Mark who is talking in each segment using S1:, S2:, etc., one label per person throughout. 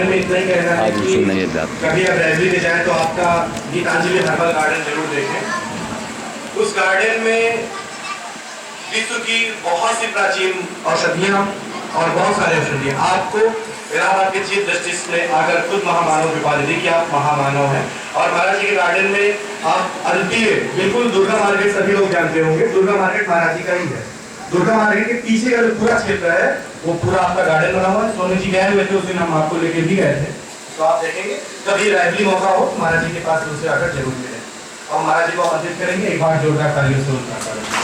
S1: बारे में इतना ही कहना है कि कभी आप लाइब्रेरी में जाएं तो आपका गीतांजलि हर्बल गार्डन जरूर देखें। उस गार्डन में विश्व की बहुत सी प्राचीन औषधियाँ और बहुत सारे औषधियाँ आपको इलाहाबाद के चीफ जस्टिस ने आकर खुद महामानव की उपाधि दी कि आप महामानव हैं। और महाराज जी के गार्डन में आप अद्वितीय, बिल्कुल दुर्गा मार्केट सभी लोग जानते होंगे, दुर्गा मार्केट महाराज जी का ही है। दुर्गा मार्केट के पीछे का जो पूरा क्षेत्र है वो पूरा आपका गार्डन बना हुआ है। सोनी जी गए हुए थे उस दिन, हम आपको लेके भी गए थे, तो आप देखेंगे कभी लाइवली मौका हो महाराज जी के पास उनसे आकर जरूर मिले और महाराज जी को आमंत्रित करेंगे। एक बार जोरदार तालियों से उनका करेंगे।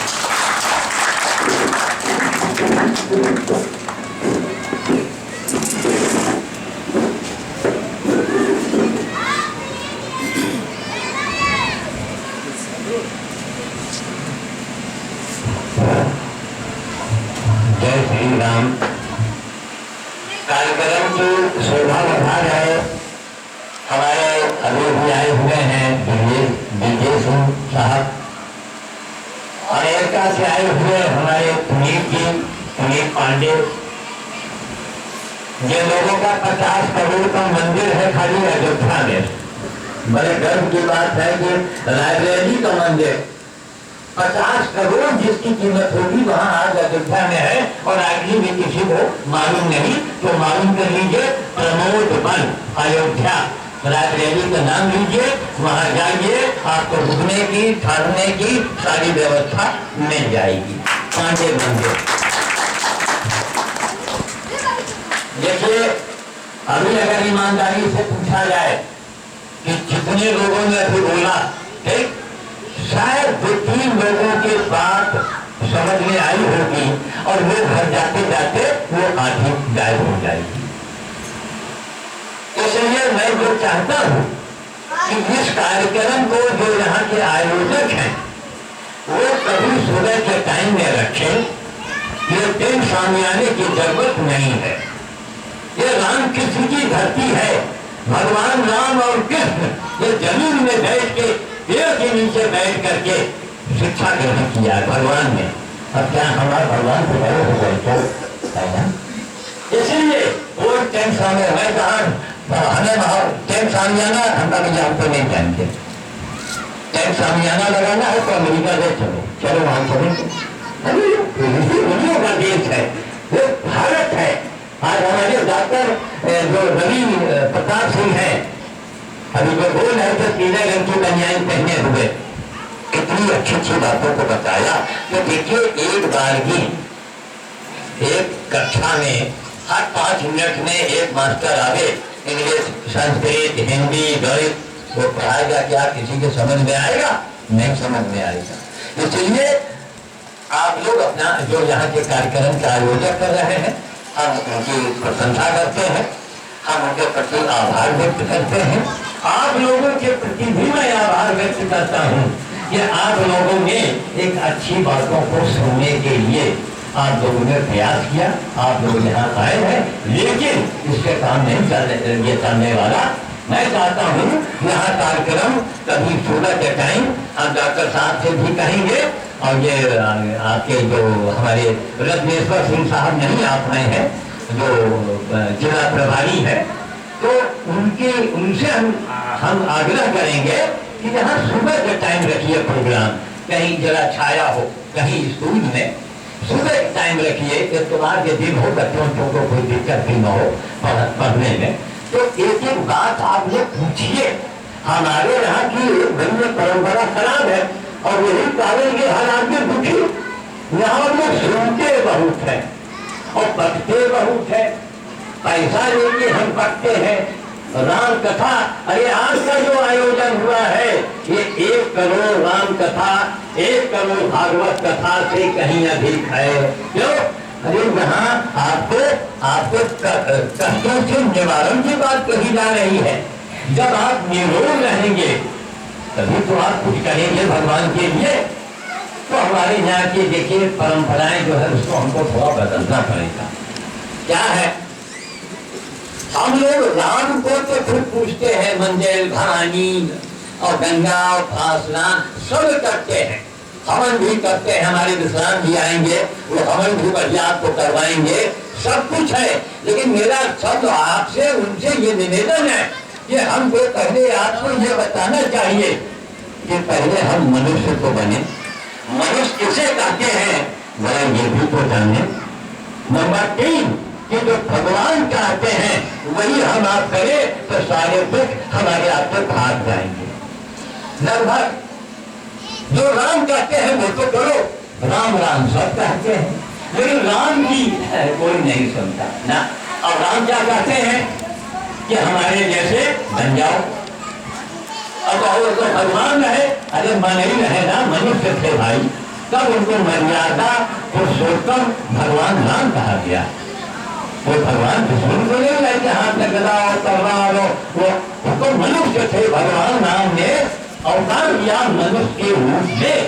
S2: जय श्री राम। कार्यक्रम की शोभा बढ़ा रहे हमारे अभी भी आए हुए हैं विजय सिंह साहब, अमेरिका से आए हुए हमारे पुनीत पांडे, जिन लोगों का 50 करोड़ का मंदिर है खाली अयोध्या में। बड़े गर्व की बात है कि लाइब्रेरी का मंदिर 50 करोड़ जिसकी कीमत होगी वहां आज अयोध्या में है और आगे भी किसी को मालूम नहीं, तो मालूम कर लीजिए। प्रमोद वन अयोध्या लाइब्रेरी का नाम लीजिए, वहां जाइए, आपको रुकने की ठहरने की सारी व्यवस्था मिल जाएगी। पांडे मंदिर देखिए, अभी अगर ईमानदारी से पूछा जाए कि जितने लोगों ने अभी बोला, ठीक, शायद 2-3 लोगों की बात समझ में आई होगी और वो घर जाते जाते वो आधी गायब हो जाएगी। इसलिए मैं जो चाहता हूँ कि इस कार्यक्रम को जो यहाँ के आयोजक हैं वो कभी सुबह के टाइम में रखें। ये दिन सामने की जरूरत नहीं है। ये राम कृष्ण की धरती है। भगवान राम और कृष्ण ये जमीन में बैठ के पेड़ के नीचे बैठ करके शिक्षा ग्रहण किया भगवान ने। अब क्या हमारा भगवान से बड़े हो गए क्या है ना? इसलिए वो टेंट सामने मैं कहा हमें टेंट सामियाना हमका भी आपको नहीं जानते। टेंट सामियाना लगाना है तो अमेरिका से चलो वहां चलेंगे। दुनिया का देश है, वो भारत है। आज हमारे डॉक्टर जो रवि प्रताप सिंह है, अभी जो बोल रहे थे पीले रंग की बनियान पहने हुए, कितनी अच्छी अच्छी बातों को बताया। तो देखिए, एक बार भी एक कक्षा में हर 5 मिनट में एक मास्टर आवे, इंग्लिश, संस्कृत, हिंदी, गणित, वो पढ़ाएगा। क्या किसी के समझ में आएगा? नहीं समझ में आएगा। इसलिए आप लोग अपना जो यहाँ के कार्यक्रम का आयोजन कर रहे हैं, हम उनकी प्रशंसा करते हैं, हम उनके प्रति आभार व्यक्त करते हैं। आप लोगों के प्रति भी मैं आभार व्यक्त करता हूँ कि आप लोगों ने एक अच्छी बातों को सुनने के लिए आप लोगों ने प्रयास किया। आप लोग यहाँ आए हैं, लेकिन इसके काम नहीं चलने वाला। मैं चाहता हूँ यहाँ कार्यक्रम कभी सुबह के टाइम हम डॉक्टर साहब से भी कहेंगे, और ये आपके जो हमारे रत्नेश्वर सिंह साहब नहीं आ पाए हैं, जो जिला प्रभारी है, तो उनसे हम आग्रह करेंगे कि यहाँ सुबह के टाइम रखिए प्रोग्राम। कहीं जरा छाया हो, कहीं स्कूल में सुबह के टाइम रखिए, इतवार के दिन हो, बच्चों को कोई दिक्कत भी न हो पढ़ने में। तो एक बात आप लोग पूछिए। हमारे यहाँ की बड़ी परंपरा खराब है और यही कारण के हर आदमी दुखी। यहाँ लोग सुनते बहुत है और पढ़ते बहुत है, पैसा लेके हम पढ़ते हैं। राम कथा, अरे आज का जो आयोजन हुआ है ये 1 करोड़ राम कथा, 1 करोड़ भागवत कथा से कहीं अधिक है। क्यों? अरे यहाँ आपको कष्टों से निवारण की बात कही जा रही है। जब आप निरोग रहेंगे तभी तो आप कुछ करेंगे भगवान के लिए। तो हमारे यहाँ की देखिए परंपराएं जो है उसको हमको थोड़ा बदलना पड़ेगा। क्या है, हम लोग राम को तो खुद पूछते हैं, मंदिर भवानी और गंगा और स्नान सब करते हैं, हवन भी करते हैं। हमारे विश्राम भी आएंगे, वो हवन भी बढ़िया आपको करवाएंगे, सब कुछ है। लेकिन मेरा शब्द आपसे उनसे ये निवेदन है कि हमको पहले आपको ये बताना चाहिए कि पहले हम मनुष्य को बने। मनुष्य किसे कहते हैं वह ये भी तो जाने। नंबर 3 कि जो भगवान चाहते हैं वही हम आप करें तो सारे दुख हमारे आप से भाग जाएंगे। लगभग जो राम कहते हैं वो तो करो, राम राम सब कहते हैं, लेकिन राम की कोई नहीं सुनता ना। और राम क्या कहते हैं कि हमारे जैसे बन जाओ। अब वो तो भगवान रहे, अरे मन ही रहे ना, मनुष्य थे भाई, तब उनको मर्यादा पुरुषोत्तम भगवान राम कहा गया। वो भगवान दुश्मन को नहीं रहे कि हाथ में गदाओ तलवार वो तो मनुष्य थे। भगवान राम ने अवतार किया मनुष्य के रूप में,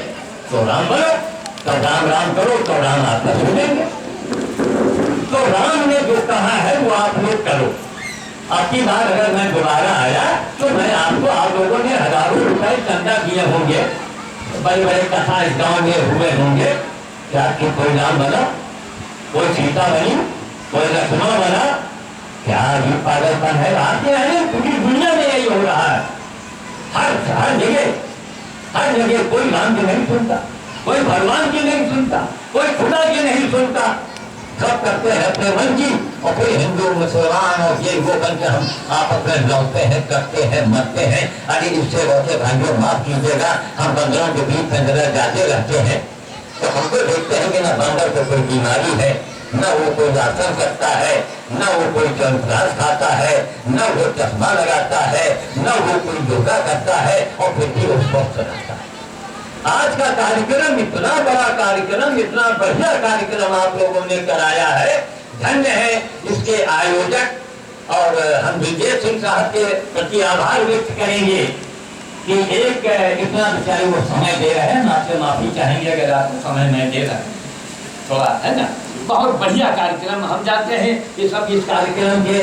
S2: तो राम बोलो तो राम राम करो तो राम आपका सुनेंगे। तो राम ने जो कहा है वो आप लोग करो। आपकी बार अगर मैं दोबारा आया तो मैं आपको, आप लोगों ने हजारों रुपए चंदा किए होंगे, बड़े बड़े कथा इस गाँव में हुए होंगे, क्या कि कोई नाम बना, कोई सीता बनी, कोई लक्ष्मण बना, क्या ये पागलपन है? आपके यहाँ पूरी दुनिया में यही हो रहा है। हर जगह कोई राम की नहीं सुनता, कोई भगवान की नहीं सुनता, कोई खुदा की नहीं सुनता। सब करते हैं अपने मन की, और कोई हिंदू मुसलमान और ये वो बन के हम आपस में लड़ते हैं, करते हैं, मरते हैं। अरे इससे रोते भाइयों माफ कीजिएगा, हम बंदरों के बीच में नजर जाते रहते हैं तो हमको देखते हैं कि ना बंदर को कोई बीमारी है, न वो कोई आसन करता है, न वो कोई चंद्रास खाता है, न वो चश्मा लगाता है, न वो कोई योगा करता है, और फिर भी वो स्वस्थ रहता है। आज का कार्यक्रम इतना बड़ा कार्यक्रम, इतना बढ़िया कार्यक्रम आप लोगों ने कराया है, धन्य है इसके आयोजक। और हम विजय सिंह साहब के प्रति आभार व्यक्त करेंगे कि एक इतना बेचारे वो समय दे रहे हैं, आपसे माफी चाहेंगे अगर आपको समय नहीं दे रहे हैं थोड़ा, है ना। बहुत बढ़िया कार्यक्रम, हम जानते हैं कि सब इस कार्यक्रम के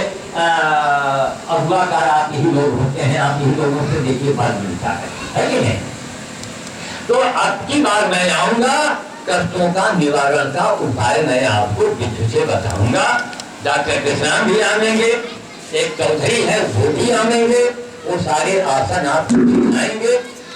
S2: अगुवाकार आप यही लोग होते हैं, आप यही लोगों से देखिए फल मिलता है कि नहीं। तो अब की बार मैं आऊंगा, कष्टों का निवारण का उपाय मैं आपको विधि से बताऊंगा। डॉक्टर कृष्णा भी आएंगे, एक चौधरी है वो भी आएंगे, वो सारे आसन आपको सिखाएंगे,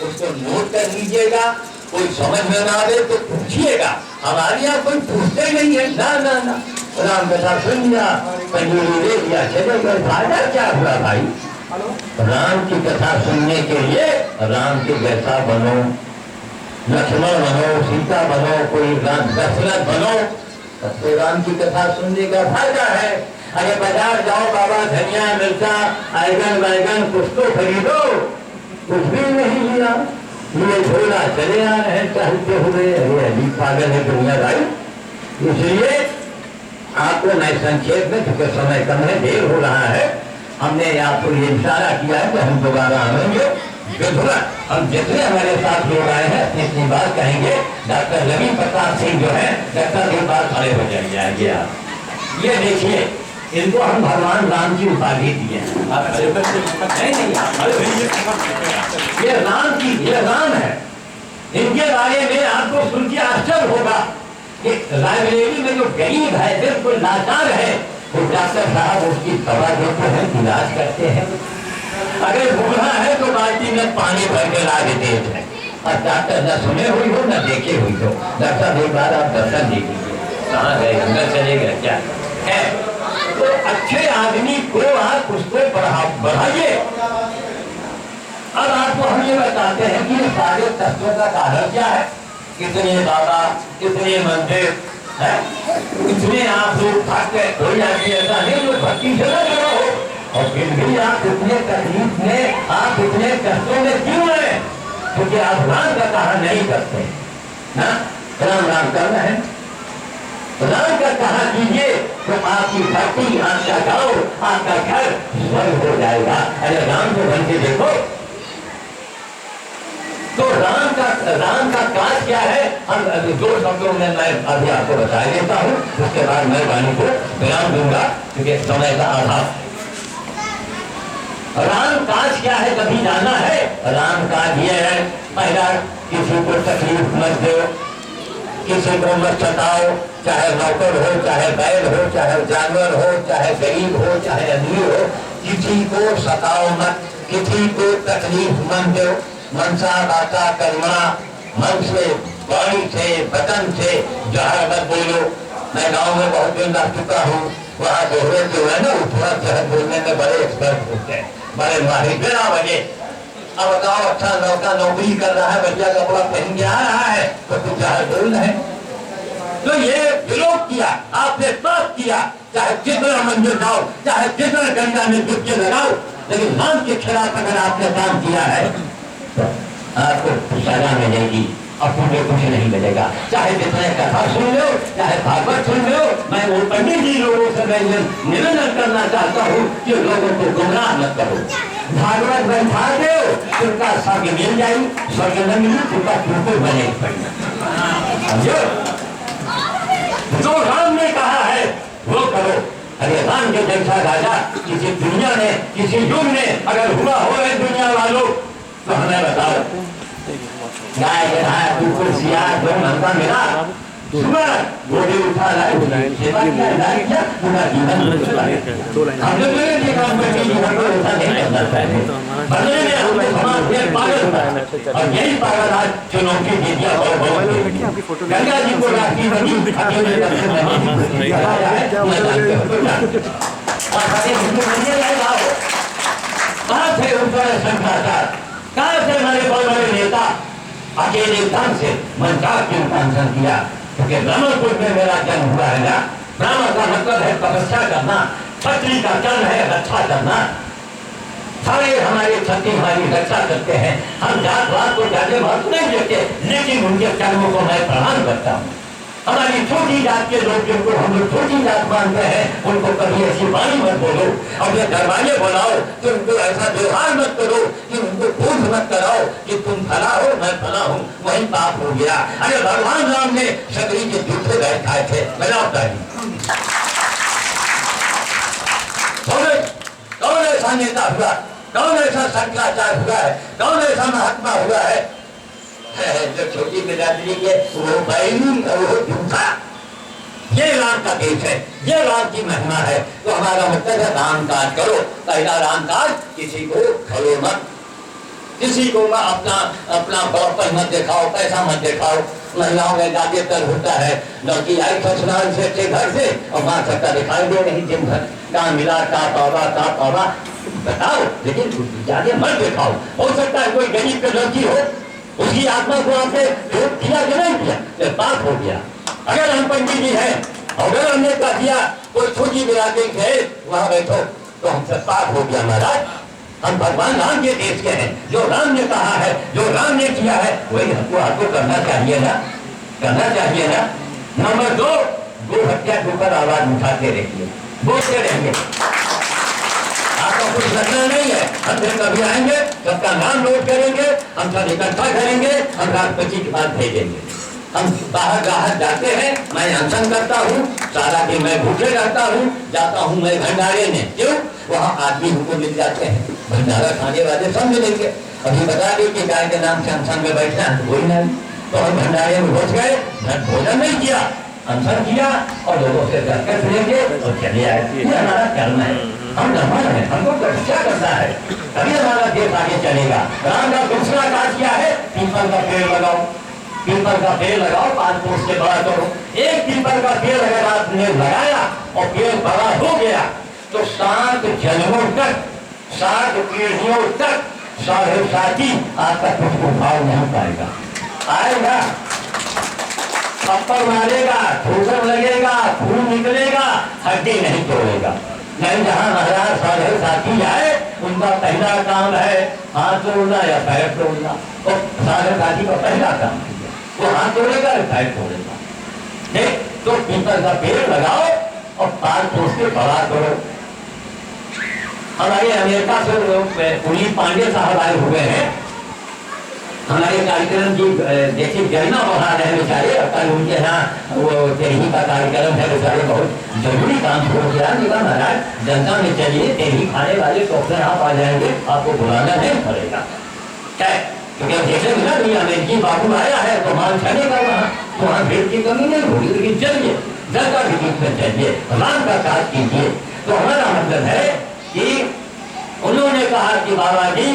S2: उसको नोट कर लीजिएगा। कोई समझ में ना आए तो पूछिएगा, हमारे यहाँ कोई पूछते नहीं है। ना ना ना, राम कथा सुन लिया, पंजूरी दे दिया, चले गए, फायदा क्या हुआ भाई? राम की कथा सुनने के लिए राम के जैसा बनो, लक्ष्मण बनो, सीता बनो, कोई दशरथ बनो, तो राम की कथा सुनने का फायदा है। अरे बाजार जाओ बाबा, धनिया मिर्चा आयगन बैगन कुछ तो खरीदो, कुछ भी नहीं लिया, ये झोला चले आ रहे टहलते हुए। अरे अभी पागल है दुनिया भाई। इसलिए आपको मैं संक्षेप में, क्योंकि समय कम है, देर हो रहा है, हमने आपको ये इशारा किया है कि हम दोबारा आएंगे। हम जितने हमारे साथ लोग आए हैं इतनी बात कहेंगे। डॉक्टर रवि प्रताप सिंह जो है, डॉक्टर एक बार खड़े हो जाइए आप। ये देखिए, इनको हम भगवान राम की उपाधि दिए हैं। ये राम की, ये राम है। इनके बारे में आपको सुन के आश्चर्य होगा कि रायबरेली में जो गरीब है, बिल्कुल लाचार है, वो डॉक्टर साहब उसकी दवा देते हैं, इलाज करते हैं। अगर बूढ़ा है तो बाल्टी में पानी भर के ला देते हैं। और डॉक्टर न सुने हुई हो न देखे हुई हो, डॉक्टर एक बार आप दर्शन दीजिए, कहाँ गए, अंदर चले गए क्या है? तो अच्छे आदमी को आप उसको बढ़ाइए। अब आपको हम ये बताते हैं कि सारे तत्वों का कारण क्या है। कितने बाबा, कितने मंदिर है, इतने आप लोग भागते, कोई आदमी ऐसा नहीं जो भक्ति से न करो हो, और फिर भी आप इतने तकलीफ में, आप इतने कष्टों में क्यों है? क्योंकि आप राम का कहा नहीं करते ना, राम राम करना है, राम का कहा कीजिए तो आपकी भक्ति, आपका गाँव, आपका घर स्वर्ग हो जाएगा। अरे राम को बन के देखो। तो राम का काज क्या है, हम दो शब्दों में मैं अभी आपको बता देता हूँ, उसके बाद मैं वाणी को विराम दूंगा क्योंकि समय का अभाव। राम काज क्या है कभी जाना है? राम काज ये है, पहला किसी को तकलीफ मत दो, किसी को मत सताओ, चाहे नौकर हो, चाहे बैल हो, चाहे जानवर हो, चाहे गरीब हो, चाहे अमीर हो, किसी को सताओ मत, किसी को तकलीफ मत दो। मनसा वाचा कर्मणा, मन से, वाणी से, वचन से जहर मत बोलो। मैं गांव में बहुत दिन रह चुका हूँ, वहाँ दोहरे जो है ना, थोड़ा जहर बोलने में बड़े एक्सपर्ट होते हैं, बड़े माहिर। बिना वजह अब बताओ, अच्छा लड़का नौकरी कर रहा है, बढ़िया कपड़ा पहन के आ रहा है, तो तुम जहर बोल रहे हैं। तो ये विरोध किया, आपने पाप किया, चाहे जितना मंदिर जाओ, चाहे जितना गंगा में डुबके लगाओ, लेकिन नाम के खिलाफ अगर आपने काम किया है तो आपको सजा मिलेगी और तुम्हें कुछ नहीं मिलेगा। चाहे जितने कथा सुन लो, चाहे भागवत सुन लो। मैं वो पंडित जी लोगों से निवेदन करना चाहता हूँ कि लोगों को गुमराह मत करो। भागवत बैठा दो, तुमका स्वर्ग मिल जाए, स्वर्ग न मिले तुमका बिल्कुल बने समझो। जो राम ने कहा है वो करो। अरे राम के जैसा राजा किसी दुनिया में, किसी युग में अगर हुआ हो रहे दुनिया वालों, तो हमें बताओ। गाय गधाया बिल्कुल सियार जो मनका मिला, सुबह घोड़े उठा लाए, सेवा किया, पूरा जीवन हम लोग ये काम करके जीवन को ऐसा नहीं करना चाहिए। बदले में हम समाज में पागल, और यही पागल आज चुनौती दे दिया। गंगा जी को राखी बनी, अकेले दर्शन नहीं कहाँ थे उनका शंकराचार्य, कहाँ से हमारे बड़े बड़े नेता अकेले धन से मनकार क्यों कांसन किया? क्योंकि ब्राह्मणपुर में मेरा जन्म हुआ है ना। ब्राह्मण का मतलब है तपस्या करना, क्षत्रिय का कर्म है रक्षा करना। सारे हमारे क्षत्रिय हमारी रक्षा करते हैं। हम जात पात को ज्यादा महत्व नहीं देते, लेकिन उनके कर्मों को मैं प्रणाम करता हूँ। हमारी छोटी जात के लोग जिनको हम लोग छोटी जात मानते हैं, उनको कभी ऐसी वाणी मत बोलो। अपने दरवाजे बुलाओ तो उनको ऐसा व्यवहार मत करो कि उनको बोध मत कराओ कि तुम फला हो मैं फला हूँ, वही पाप हो गया। अरे भगवान राम ने शबरी के जूठे बैठ खाए थे, जवाबदारी कौन ऐसा नेता हुआ, कौन ऐसा शंकराचार्य हुआ है, कौन ऐसा महात्मा हुआ है जो छोटी बिरादरी के वो बैरी और वो झूठा। ये राम का देश है, ये राम की महिमा है। तो हमारा मतलब है राम काज करो। पहला राम काज, किसी को खड़ो मत, किसी को अपना बड़प्पन मत दिखाओ, पैसा मत दिखाओ। महिलाओं में ज्यादातर होता है, लड़की आई ससुराल से अच्छे घर से और माँ सबका दिखाई दे रही दिन भर, कान मिला का तौबा बताओ, लेकिन ज्यादा मत दिखाओ। हो सकता है कोई गरीब की लड़की हो, उसकी आत्मा को आपने धूप किया कि नहीं किया, ये पाप हो गया। अगर हम पंडित जी हैं, अगर हमने कहा दिया कोई छोटी बिरादरी है वहां बैठो, तो हमसे पाप हो गया महाराज। हम भगवान राम के देश के हैं, जो राम ने कहा है, जो राम ने किया है, वही हमको करना चाहिए ना, करना चाहिए ना। नंबर 2, गो हत्या के ऊपर आवाज उठाते रहिए, बोलते रहेंगे। आपको कुछ लगना नहीं है। हम फिर कभी आएंगे, सबका नाम नोट करेंगे, हम सब इकट्ठा करेंगे, हम रात 25 के बाद भेजेंगे। हम बाहर जाते हैं, मैं अनशन करता हूँ, सारा दिन मैं भूखे रहता हूँ, जाता हूँ मैं भंडारे में। क्यों? वहाँ आदमी हमको मिल जाते हैं, भंडारा खाने वाले सब मिलेंगे। अभी बता दें कि गाय के नाम से अनशन में बैठना है, कोई नहीं। तो हम भंडारे में घुस गए, भोजन नहीं किया, अनशन किया और लोगों से करके फिरेंगे और चले आए। ये हमारा कर्म है, हम धर्म है, हमको तपस्या करना है, तभी हमारा देश आगे चलेगा। राम का दूसरा काज क्या है? पीपल का पेड़ लगाओ, पीपल का पेड़ लगाओ, 5 फुट से बड़ा करो। एक पीपल का पेड़ अगर आपने लगाया और पेड़ बड़ा हो गया तो 7 जन्मों तक, 7 पीढ़ियों तक साढ़े साथी आपका कुछ उठाव नहीं पाएगा। आएगा, पत्थर मारेगा, ठोकर लगेगा, खून निकलेगा, हड्डी नहीं तोड़ेगा। नहीं, जहाँ महाराज साढ़े साथी आए, उनका पहला काम है हाथ तोड़ना या पैर तोड़ना। तो साढ़े साथी का पहला काम है, वो हाथ तोड़ेगा या पैर तोड़ेगा। देख, तो पीपल का पेड़ लगाओ और 5 फुट से बड़ा करो। हमारे अमेरिका से पुनीत पांडे साहब आए हुए हैं, हमारे कार्यक्रम की देखिए गरिमा बढ़ा रहे हैं बेचारे। कल उनके यहाँ वो तेरही का कार्यक्रम है, बेचारे बहुत जरूरी काम हो गया। निगम महाराज जनता में चलिए, तेरही खाने वाले तो अपने आप आ जाएंगे, आपको बुलाना नहीं पड़ेगा। क्या? क्योंकि अब देखेंगे ना, ये अमेरिकी बाबू आया है तो मान चलेगा वहाँ भीड़ की कमी नहीं होगी। लेकिन चलिए, जनता के बीच में चलिए, राम का काज कीजिए। तो हमारा मतलब है कि कहा कि बाबा जी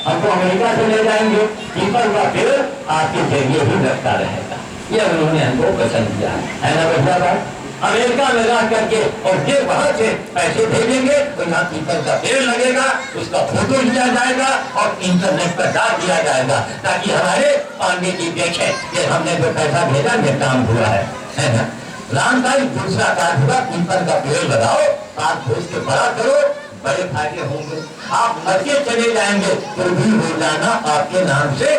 S2: हमको अमेरिका से ले जाएंगे, पीपल का पेड़ आपके जरिए ही लगता रहेगा। ये उन्होंने हमको पसंद किया है ना बढ़िया बात। अमेरिका में रह करके और जो वहां से पैसे भेजेंगे तो यहाँ पीपल का पेड़ लगेगा, उसका फोटो लिया जाएगा और इंटरनेट पर डाल दिया जाएगा, ताकि हमारे पांडे जी देखें कि हमने जो पैसा भेजा ये काम हुआ है ना। राम भाई दूसरा कार्य हुआ, पीपल का पेड़ लगाओ, आप भोज के बड़ा करो, बड़े फायदे होंगे। आप मरके चले जाएंगे तो भी रोजाना आपके नाम से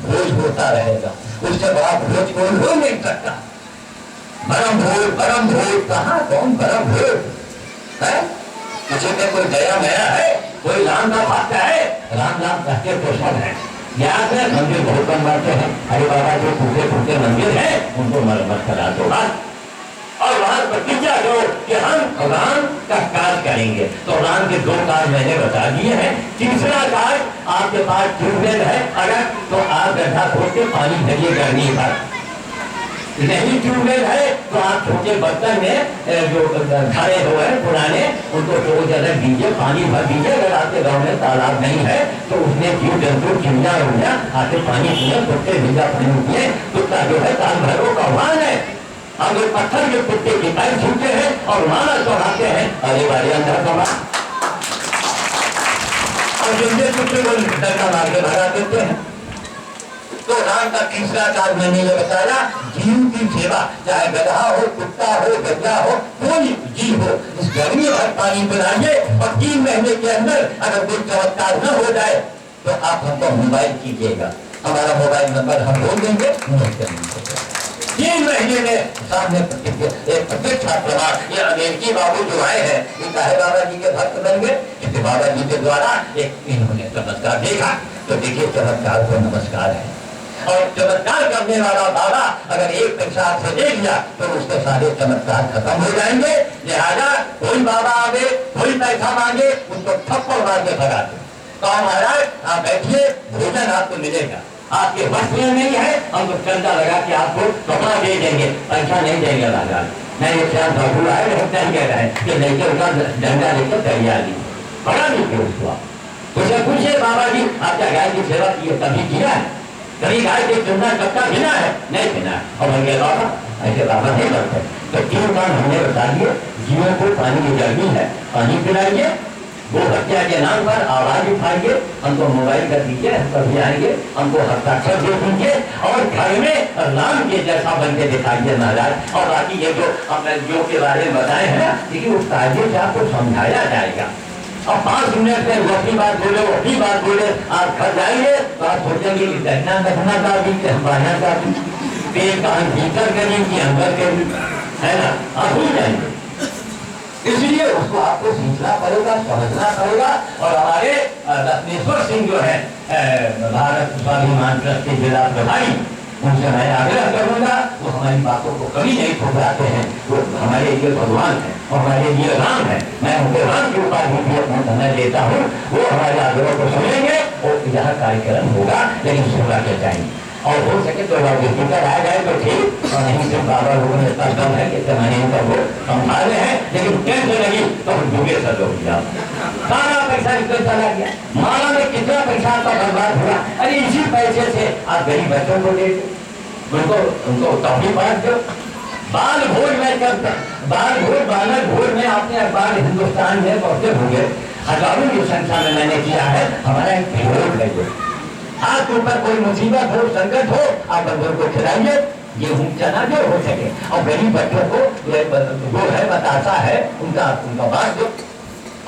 S2: भोज होता रहेगा, उससे बड़ा भोज कोई हो नहीं सकता। परम भोज कहाँ, कौन परम भोज है? किसी में कोई दया मया है, कोई राम का भक्त है? राम राम कहते तो सब है। याद है मंदिर बहुत बनवाते हैं, अरे बाबा जो टूटे फूटे मंदिर है उनको मरम्मत करा दो बस, और वहां प्रतिज्ञा दो कि हम राम का कार्य करेंगे। तो राम के 2 कार्य मैंने बता दिए हैं। तीसरा कार्य, आपके पास ट्यूबवेल है अगर तो आप गड्ढा खोद के पानी भरिए गर्मी पर, नहीं ट्यूबवेल है तो आप छोटे बर्तन में जो घड़े हो है पुराने उनको 2 जगह दीजिए, पानी भर दीजिए। अगर आपके गाँव में तालाब नहीं है तो उसमें जीव जंतु चिड़िया उड़िया आके पानी पिए, कुत्ते भिजा पानी पिए। कुत्ता जो है साल भरों का वाहन है, हम लोग पत्थर के कुत्ते की पैर छूते हैं और माला चढ़ाते हैं, अरे वाले अंदर कमा और जिंदे कुत्ते को डंडा मार के भगा देते हैं। तो राम का तीसरा कार्य मैंने ये बताया, जीव की सेवा, चाहे गधा हो, कुत्ता हो, गधा हो, कोई जीव हो, इस गर्मी भर पानी पिलाइए और 3 महीने के अंदर अगर कोई चमत्कार न हो जाए तो आप हमको मोबाइल कीजिएगा, हमारा मोबाइल नंबर हम बोल देंगे, 3 महीने में सामने एक प्रत्यक्ष प्रमाण। ये अमेरिकी बाबू जो आए हैं ये चाहे बाबा जी के भक्त बन गए, क्योंकि बाबा जी के द्वारा एक इन्होंने चमत्कार देखा। तो देखिए चमत्कार को नमस्कार है, और चमत्कार करने वाला बाबा अगर एक पैसा से दे दिया तो उसके सारे चमत्कार खत्म हो जाएंगे। लिहाजा कोई बाबा आगे कोई पैसा मांगे उसको थप्पड़ मार के भगा दे, कौन महाराज आप बैठिए, भोजन आपको मिलेगा, आपके वश में नहीं है हम तो चंदा लगा के आपको कपड़ा दे देंगे, पैसा नहीं देंगे राजा। मैं एक साथ बाबू आए नहीं कह रहा है कि लेकर उसका डंडा लेकर तैयार दी बड़ा नहीं किया उसको। उसे पूछे बाबा जी आप क्या गाय की सेवा की है, कभी किया है? कभी गाय के चुना कट्टा बिना है? नहीं बिना। और भैया बाबा ऐसे बाबा नहीं करते। तो 3 काम हमने बता दिए, जीवों को पानी की गर्मी है, पानी पिलाइए, वो हत्या के नाम पर आवाज उठाइए, हमको मोबाइल कर दीजिए, हम कभी आएंगे, हमको हस्ताक्षर दे दीजिए और घर में राम के जैसा बन के दिखाइए महाराज। और बाकी ये जो हमने जो के बारे में बताए हैं ना, लेकिन उस कायदे से आपको समझाया जाएगा। और 5 मिनट में वही बात बोले वही बात बोले, आप घर जाएंगे तो आप सोचेंगे कि दक्षिणा दक्षिणा का भी बाया का भी पेट कान भीतर करें कि अंदर करें, है ना, आप भूल जाएंगे। इसलिए उसको आपको सीखना पड़ेगा, समझना पड़ेगा। और हमारे रत्नेश्वर सिंह जो है भारत स्वाभिमान ट्रस्ट के जिला प्रभारी, उनसे मैं आग्रह करूंगा वो हमारी बातों को कभी नहीं ठुकराते हैं, वो हमारे लिए भगवान है और हमारे लिए राम है। मैं उनके राम की उपाधि भी अपना समय देता हूँ, वो हमारे आग्रह को सुनेंगे और यह कार्यक्रम होगा, लेकिन सुना के जाएंगे और हो सके तो स्पीकर आ जाए तो ठीक, और नहीं तो बाबा लोगों ने इतना कम है कि मैंने इनका वो संभाल रहे हैं, लेकिन टेंशन लगी तो हम डूबे सर हो गया, सारा पैसा निकल चला गया। माला में कितना पैसा का बर्बाद हुआ, अरे इसी पैसे से आप गरीब बच्चों को दे दो, उनको टॉफी बांट दो। बाल भोज में जब बाल भोज बालक भोज में आपने अखबार हिंदुस्तान में पहुंचे होंगे, हजारों की संख्या में मैंने किया है, हमारा एक भोज है। आपके ऊपर कोई मुसीबत हो, संकट हो, आप बंदर को खिलाइए, गेहूं चना जो हो सके, और गरीब बच्चों को जो है बतासा है उनका बांट दो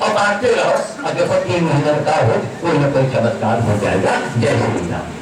S2: और बांटते रहो। और देखो 3 महीने का हो कोई न कोई चमत्कार हो जाएगा। जय श्री राम।